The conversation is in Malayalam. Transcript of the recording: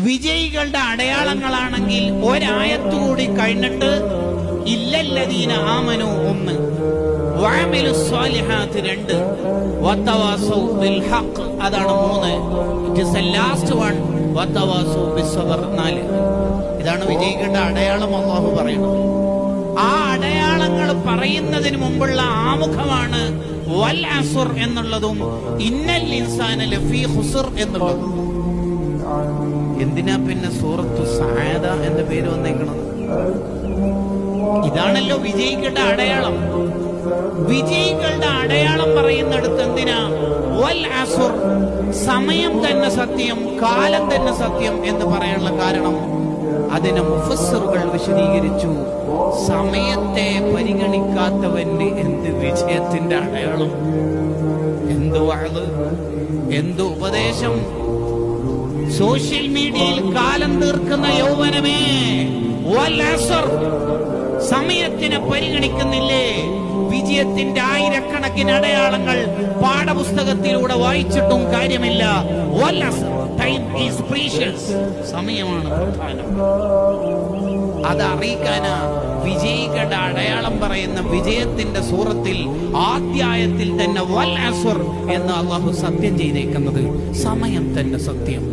വിജയികളുടെ അടയാളങ്ങളാണെങ്കിൽ ഒരായത്തുകൂടി കഴിഞ്ഞിട്ട് ഇല്ലല്ലദീന ആമനു 1, വഅമിലുസ് സ്വാലിഹാത്ത് 2, വതവാസൗ ബിൽ ഹഖ് അതാണ് 3. It is the last one, വതവാസൗ ബിസ്സബ്ർ 4. ഇതാണ് വിജയികളുടെ അടയാളം അല്ലാഹു പറയുന്നത്. ആ അടയാളങ്ങൾ പറയുന്നതിന് മുമ്പുള്ള ആമുഖമാണ് വൽ അസ്ർ എന്നുള്ളതും ഇന്നൽ ഇൻസാന ലഫീ ഖുസ്ർ എന്നുള്ളതും. എന്തിനാ പിന്നെ സൂറത്തു സഅദ എന്ന പേര് വന്നേക്കണത്? ഇതാണല്ലോ വിജയികളുടെ അടയാളം. വിജയികളുടെ അടയാളം പറയുന്നിടത്ത് എന്തിനാ വൽ അസ്ർ, സമയം തന്നെ സത്യം, കാലം തന്നെ സത്യം എന്ന് പറയാനുള്ള കാരണം അതിനെ മുഫസ്സിറുകൾ വിശദീകരിച്ചു. സമയത്തെ പരിഗണിക്കാത്തവന് എന്ത് വിജയത്തിന്റെ അടയാളം, എന്ത് വഅദ്, എന്ത് ഉപദേശം. സോഷ്യൽ മീഡിയയിൽ കാലം തീർക്കുന്ന യൗവനമേ, വൽ അസ്ർ, സമയത്തിനെ പരിഗണിക്കുന്നില്ലേ? വിജയത്തിന്റെ ആയിരക്കണക്കിന് അടയാളങ്ങൾ പാഠപുസ്തകത്തിലൂടെ വായിച്ചിട്ടും കാര്യമില്ല. വൽ അസ്ർ, ടൈം ഈസ് പ്രീഷ്യസ്, സമയമാണ് പ്രധാനം. അത് അറിയിക്കാനാ വിജയികളുടെ അടയാളം പറയുന്ന വിജയത്തിന്റെ സൂറത്തിൽ ആദ്യായത്തിൽ തന്നെ വൽ അസ്ർ എന്ന് അല്ലാഹു സത്യം ചെയ്തേക്കുന്നത്. സമയം തന്നെ സത്യം.